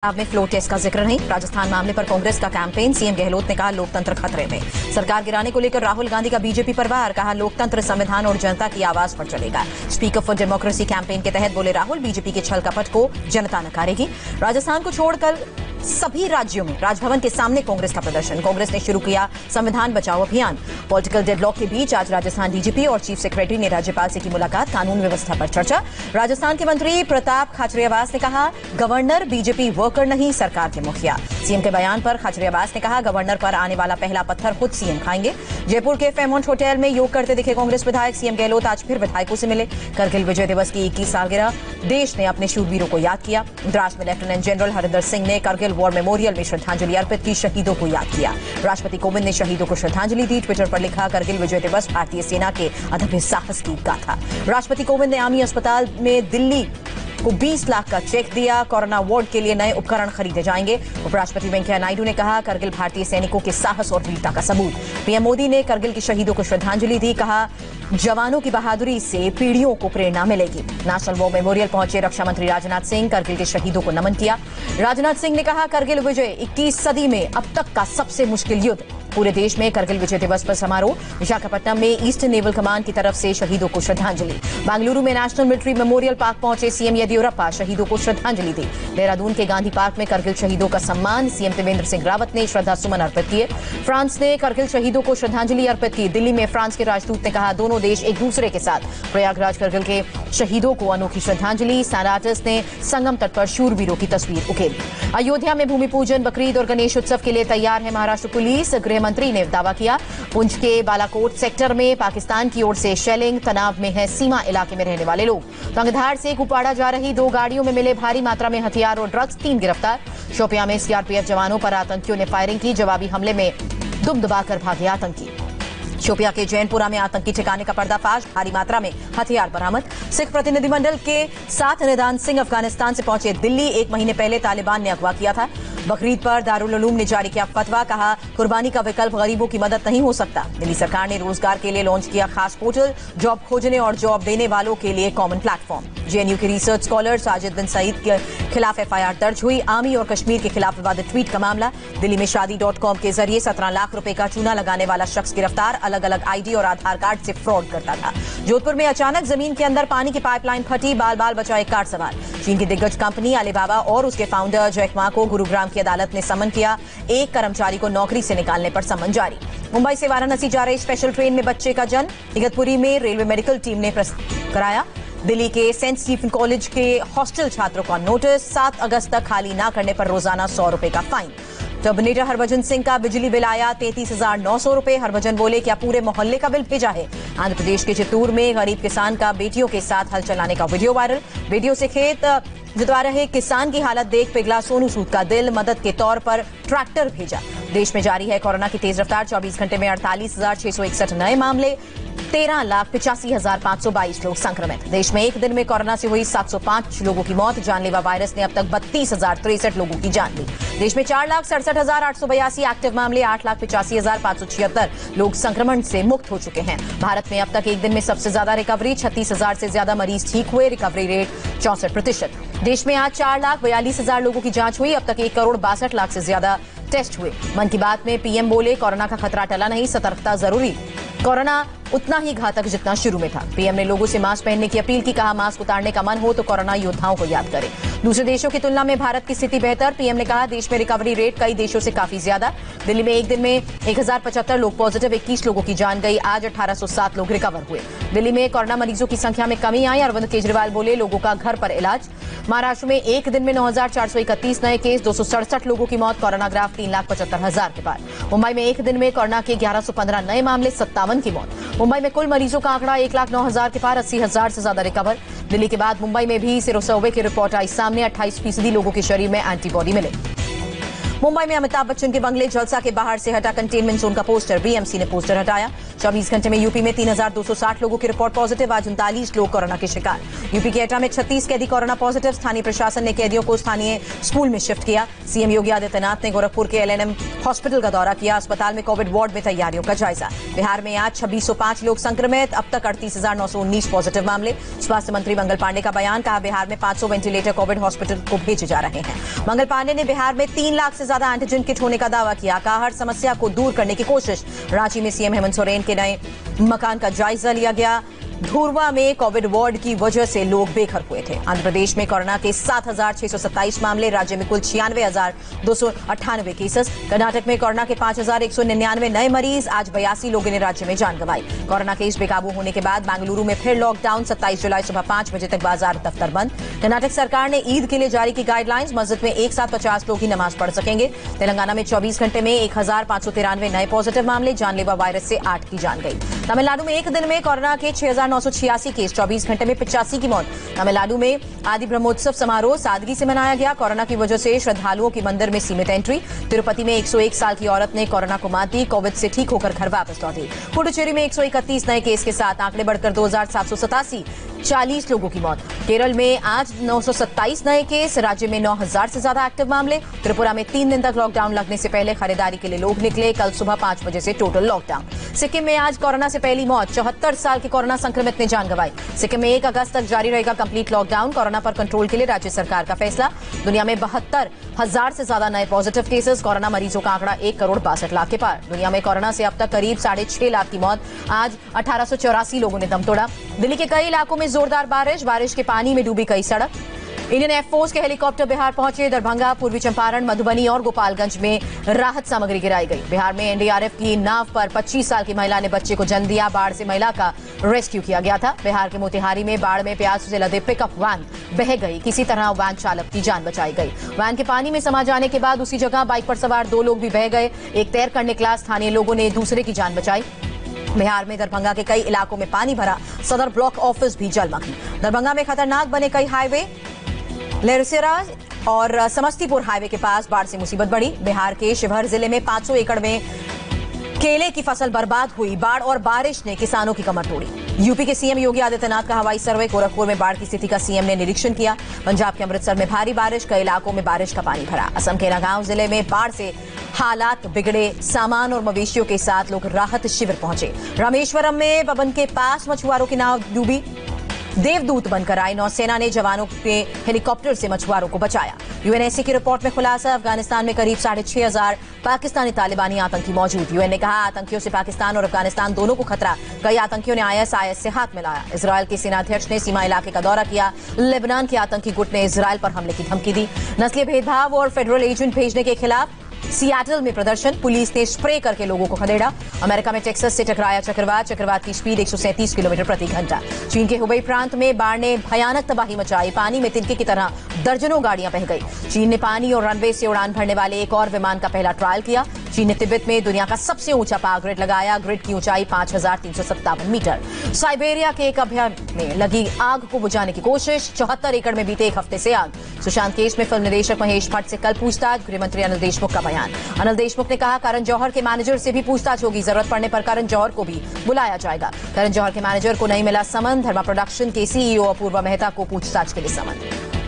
पंजाब में flow test का जिक्र नहीं। राजस्थान मामले पर कांग्रेस का कैंपेन। सीएम गहलोत ने कहा लोकतंत्र खतरे में। सरकार गिराने को लेकर राहुल गांधी का बीजेपी पर वार। कहा लोकतंत्र संविधान और जनता की आवाज पर चलेगा। स्पीकर फॉर डेमोक्रेसी कैंपेन के तहत बोले राहुल बीजेपी के छल कपट को जनता नकारेगी। राजस्थान को छोड़कर सभी राज्यों में राजभवन के सामने कांग्रेस का प्रदर्शन। कांग्रेस ने शुरू किया संविधान बचाओ अभियान। पॉलिटिकल डेडलॉक के बीच आज राजस्थान डीजीपी और चीफ सेक्रेटरी ने राज्यपाल से की मुलाकात। कानून व्यवस्था पर चर्चा। राजस्थान के मंत्री प्रताप खाचरियावास ने कहा गवर्नर बीजेपी वर्कर नहीं सरकार के मुखिया। सीएम के बयान पर खाचरियावास ने कहा गवर्नर पर आने वाला पहला पत्थर खुद सीएम खाएंगे। जयपुर के फेमोंट होटल में योग करते दिखे कांग्रेस विधायक। सीएम गहलोत आज फिर विधायकों से मिले। करगिल विजय दिवस की 21 सालगिरह। देश ने अपने शूरवीरों को याद किया। द्रास में लेफ्टिनेंट जनरल हरिंदर सिंह ने करगिल वॉर मेमोरियल में श्रद्धांजलि अर्पित की। शहीदों को याद किया। राष्ट्रपति कोविंद ने शहीदों को श्रद्धांजलि दी। ट्विटर पर लिखा करगिल विजय दिवस भारतीय सेना के अदम्य साहस की गाथा। राष्ट्रपति कोविंद ने आर्मी अस्पताल में दिल्ली को 20 लाख का चेक दिया। कोरोना वार्ड के लिए नए उपकरण खरीदे जाएंगे। उपराष्ट्रपति वेंकैया नायडू ने कहा करगिल भारतीय सैनिकों के साहस और वीरता का सबूत। पीएम मोदी ने करगिल के शहीदों को श्रद्धांजलि दी। कहा जवानों की बहादुरी से पीढ़ियों को प्रेरणा मिलेगी। नेशनल वॉर मेमोरियल पहुंचे रक्षा मंत्री राजनाथ सिंह। करगिल के शहीदों को नमन किया। राजनाथ सिंह ने कहा करगिल विजय 21 सदी में अब तक का सबसे मुश्किल युद्ध। पूरे देश में करगिल विजय दिवस पर समारोह। विशाखापट्टनम में ईस्टर्न नेवल कमांड की तरफ से शहीदों को श्रद्धांजलि। बेंगलुरु में नेशनल मिलिट्री मेमोरियल पार्क पहुंचे सीएम येदियुरप्पा। शहीदों को श्रद्धांजलि दी। देहरादून के गांधी पार्क में करगिल शहीदों का सम्मान। सीएम त्रिवेंद्र सिंह रावत ने श्रद्धा सुमन अर्पित किए। फ्रांस ने करगिल शहीदों को श्रद्धांजलि अर्पित की। दिल्ली में फ्रांस के राजदूत ने कहा दोनों देश एक दूसरे के साथ। प्रयागराज करगिल के शहीदों को अनोखी श्रद्धांजलि। सैनाटिस्ट ने संगम तट पर शूरवीरों की तस्वीर उकेरी। अयोध्या में भूमि पूजन बकरीद और गणेश उत्सव के लिए तैयार है महाराष्ट्र पुलिस। गृह मंत्री ने दावा किया पुंछ के बालाकोट सेक्टर में पाकिस्तान की ओर से शेलिंग। तनाव में है सीमा इलाके में रहने वाले लोग। तंगधार से कुपाड़ा जा रही 2 गाड़ियों में मिले भारी मात्रा में हथियार और ड्रग्स। 3 गिरफ्तार। शोपियां में सीआरपीएफ जवानों पर आतंकियों ने फायरिंग की। जवाबी हमले में दुम दबाकर भागे आतंकी। शोपिया के जैनपुरा में आतंकी ठिकाने का पर्दाफाश। भारी मात्रा में हथियार बरामद। सिख प्रतिनिधिमंडल के साथ निदान सिंह अफगानिस्तान से पहुंचे दिल्ली। 1 महीने पहले तालिबान ने अगवा किया था। बकरीद पर दारुल उलूम ने जारी किया फतवा। कहा कुर्बानी का विकल्प गरीबों की मदद नहीं हो सकता। दिल्ली सरकार ने रोजगार के लिए लॉन्च किया खास पोर्टल। जॉब खोजने और जॉब देने वालों के लिए कॉमन प्लेटफॉर्म। जेएनयू के रिसर्च स्कॉलर साजिद बिन सईद के खिलाफ एफआईआर दर्ज हुई। आर्मी और कश्मीर के खिलाफ विवादित ट्वीट का मामला। दिल्ली में शादी.com के जरिए 17 लाख रुपए का चूना लगाने वाला शख्स गिरफ्तार। अलग अलग आईडी और आधार कार्ड से फ्रॉड करता था। जोधपुर में अचानक जमीन के अंदर पानी की पाइपलाइन फटी। बाल बाल बचा एक कार सवार। चीन की दिग्गज कंपनी अलीबाबा और उसके फाउंडर जैक मा को गुरुग्राम की अदालत ने समन किया। एक कर्मचारी को नौकरी से निकालने पर समन जारी। मुंबई से वाराणसी जा रही स्पेशल ट्रेन में बच्चे का जन्म। इगतपुरी में रेलवे मेडिकल टीम ने कराया। दिल्ली के सेंट स्टीफन कॉलेज के हॉस्टल छात्रों का नोटिस। 7 अगस्त तक खाली न करने पर रोजाना 100 रुपए का फाइन। टर्मिनेटर हरभजन सिंह का बिजली बिल आया 33,900 रुपए। हरभजन बोले क्या पूरे मोहल्ले का बिल भेजा है। आंध्र प्रदेश के चित्तूर में गरीब किसान का बेटियों के साथ हल चलाने का वीडियो वायरल। वीडियो से खेत जुतवा रहे किसान की हालत देख पिघला सोनू सूद का दिल। मदद के तौर पर ट्रैक्टर भेजा। देश में जारी है कोरोना की तेज रफ्तार। 24 घंटे में 48,661 नए मामले। 13,85,522 लोग संक्रमित। देश में एक दिन में कोरोना से हुई 705 लोगों की मौत। जानलेवा वायरस ने अब तक 32,063 लोगों की जान ली। देश में 4,67,882 एक्टिव मामले। 8,85,576 लोग संक्रमण से मुक्त हो चुके हैं। भारत में अब तक एक दिन में सबसे ज्यादा रिकवरी। 36,000 से ज्यादा मरीज ठीक हुए। Recovery rate 64%। देश में आज 4,42,000 लोगों की जांच हुई। अब तक 1 करोड़ 62 लाख से ज्यादा टेस्ट हुए। मन की बात में पीएम बोले कोरोना का खतरा टला नहीं, सतर्कता जरूरी। कोरोना उतना ही घातक जितना शुरू में था। पीएम ने लोगों से मास्क पहनने की अपील की। कहा मास्क उतारने का मन हो तो कोरोना योद्धाओं को याद करें। दूसरे देशों की तुलना में भारत की स्थिति बेहतर। पीएम ने कहा देश में रिकवरी रेट कई देशों से काफी ज्यादा। दिल्ली में एक दिन में 1075 लोग पॉजिटिव। 21 लोगों की जान गई। आज 1807 लोग रिकवर हुए। दिल्ली में कोरोना मरीजों की संख्या में कमी आई। अरविंद केजरीवाल बोले लोगों का घर पर इलाज। महाराष्ट्र में एक दिन में 9,431 नए केस। 267 लोगों की मौत। कोरोना ग्राफ 3,75,000 के पार। मुंबई में एक दिन में कोरोना के 1115 नए मामले। 57 की मौत। मुंबई में कुल मरीजों का आंकड़ा 1,09,000 के पार। 80,000 से ज्यादा रिकवर। दिल्ली के बाद मुंबई में भी सीरो सर्वे की रिपोर्ट आई सामने। 28% लोगों के शरीर में एंटीबॉडी मिले। मुंबई में अमिताभ बच्चन के बंगले जलसा के बाहर से हटा कंटेनमेंट जोन का पोस्टर, बीएमसी ने पोस्टर हटाया। 24 घंटे में यूपी में 3,260 लोगों की रिपोर्ट पॉजिटिव, आज 39 लोग कोरोना के शिकार। यूपी के एटा में 36 कैदी कोरोना पॉजिटिव, स्थानीय प्रशासन ने कैदियों को स्थानीय स्कूल में शिफ्ट किया। सीएम योगी आदित्यनाथ ने गोरखपुर के एलएनएम हॉस्पिटल का दौरा किया, अस्पताल में कोविड वार्ड में तैयारियों का जायजा। बिहार में आज 2605 लोग संक्रमित, अब तक 38,919 पॉजिटिव मामले। स्वास्थ्य मंत्री मंगल पांडे का बयान, कहा बिहार में 500 वेंटिलेटर कोविड हॉस्पिटल को भेजे जा रहे हैं। मंगल पांडे ने बिहार में 3 लाख से ज्यादा एंटीजन किट होने का दावा किया, कहा हर समस्या को दूर करने की कोशिश। रांची में सीएम हेमंत सोरेन के नए मकान का जायजा लिया गया। धुरवा में कोविड वार्ड की वजह से लोग बेघर हुए थे। आंध्र प्रदेश में कोरोना के 7,627 मामले, राज्य में कुल 96,298 केसेस। कर्नाटक में कोरोना के 5,199 नए मरीज, आज 82 लोगों ने राज्य में जान गंवाई। कोरोना केस बेकाबू होने के बाद बेंगलुरु में फिर लॉकडाउन, 27 जुलाई सुबह 5 बजे तक बाजार दफ्तर बंद। कर्नाटक सरकार ने ईद के लिए जारी की गाइडलाइंस, मस्जिद में एक साथ 50 लोग ही नमाज पढ़ सकेंगे। तेलंगाना में 24 घंटे में 1,593 नए पॉजिटिव मामले, जानलेवा वायरस से 8 की जान गई। तमिलनाडु में एक दिन में कोरोना के 6,986 केस, 24 घंटे में 85 की मौत। तमिलनाडु में आदि ब्रह्मोत्सव समारोह सादगी से मनाया गया, कोरोना की वजह से श्रद्धालुओं की मंदिर में सीमित एंट्री। तिरुपति में 101 साल की औरत ने कोरोना को मात दी, कोविड से ठीक होकर घर वापस लौटी। पुडुचेरी में 131 नए केस के साथ आंकड़े बढ़कर 2,787, 40 लोगों की मौत। केरल में आज 927 नए केस, राज्य में 9,000 से ज्यादा एक्टिव मामले। त्रिपुरा में 3 दिन तक लॉकडाउन लगने से पहले खरीदारी के लिए लोग निकले, कल सुबह 5 बजे से टोटल लॉकडाउन। सिक्किम में आज कोरोना से पहली मौत, 74 साल के कोरोना संक्रमित ने जान गंवाई। सिक्किम में 1 अगस्त तक जारी रहेगा कंप्लीट लॉकडाउन, कोरोना पर कंट्रोल के लिए राज्य सरकार का फैसला। दुनिया में 72,000 से ज्यादा नए पॉजिटिव केसेस, कोरोना मरीजों का आंकड़ा 1,62,00,000 के पार। दुनिया में कोरोना से अब तक करीब 6.5 लाख की मौत, आज 1,884 लोगों ने दम तोड़ा। दिल्ली के कई इलाकों में जोरदार बारिश के पानी में डूबी कई सड़क। इंडियन एयरफोर्स के हेलीकॉप्टर बिहार पहुंचे, दरभंगा, पूर्वी चंपारण, मधुबनी और गोपालगंज में राहत सामग्री गिराई गई। बिहार में एनडीआरएफ की नाव पर 25 साल की महिला ने बच्चे को जन्म दिया, बाढ़ से महिला का रेस्क्यू किया गया था। बिहार के मोतिहारी में बाढ़ में प्याज से लदे पिकअप वैन बह गई, किसी तरह वैन चालक की जान बचाई गई। वैन के पानी में समा जाने के बाद उसी जगह बाइक पर सवार 2 लोग भी बह गए, एक तैर कर निकला, स्थानीय लोगों ने दूसरे की जान बचाई। बिहार में दरभंगा के कई इलाकों में पानी भरा, सदर ब्लॉक ऑफिस भी जलमग्न। दरभंगा में खतरनाक बने कई हाईवे, लेरसेरा और समस्तीपुर हाईवे के पास बाढ़ से मुसीबत बढ़ी। बिहार के शिवहर जिले में 500 एकड़ में केले की फसल बर्बाद हुई, बाढ़ और बारिश ने किसानों की कमर तोड़ी। यूपी के सीएम योगी आदित्यनाथ का हवाई सर्वे, गोरखपुर में बाढ़ की स्थिति का सीएम ने निरीक्षण किया। पंजाब के अमृतसर में भारी बारिश, कई इलाकों में बारिश का पानी भरा। असम के नगांव जिले में बाढ़ से हालात बिगड़े, सामान और मवेशियों के साथ लोग राहत शिविर पहुंचे। रामेश्वरम में पवन के पास मछुआरों की नाव डूबी, देवदूत बनकर आई नौसेना ने जवानों के हेलीकॉप्टर से मछुआरों को बचाया। यूएनएससी की रिपोर्ट में खुलासा, अफगानिस्तान में करीब 6,500 पाकिस्तानी तालिबानी आतंकी मौजूद। यूएन ने कहा आतंकियों से पाकिस्तान और अफगानिस्तान दोनों को खतरा, कई आतंकियों ने आईएस से हाथ मिलाया। इजरायल के सेनाध्यक्ष ने सीमा इलाके का दौरा किया, लेबनान के आतंकी गुट ने इजरायल पर हमले की धमकी दी। नस्लीय भेदभाव और फेडरल एजेंट भेजने के खिलाफ सियाटल में प्रदर्शन, पुलिस ने स्प्रे करके लोगों को खदेड़ा। अमेरिका में टेक्सास से टकराया चक्रवात की स्पीड 137 किलोमीटर प्रति घंटा। चीन के हुबई प्रांत में बाढ़ ने भयानक तबाही मचाई, पानी में तिनके की तरह दर्जनों गाड़ियां बह गई। चीन ने पानी और रनवे से उड़ान भरने वाले एक और विमान का पहला ट्रायल किया। चीन ने तिब्बत में दुनिया का सबसे ऊंचा पावर ग्रिड लगाया, ग्रिड की ऊंचाई 5,357 मीटर। साइबेरिया के एक अभयारण्य में लगी आग को बुझाने की कोशिश, 74 एकड़ में बीते 1 हफ्ते से आग। सुशांत केस में फिल्म निदेशक महेश भट्ट से कल पूछताछ, गृह मंत्री अनिल देशमुख का बयान। अनिल देशमुख ने कहा करण जौहर के मैनेजर से भी पूछताछ होगी, जरूरत पड़ने पर करण जौहर को भी बुलाया जाएगा। करण जौहर के मैनेजर को नहीं मिला समन, धर्मा प्रोडक्शन के सीईओ अपूर्वा मेहता को पूछताछ के लिए समन।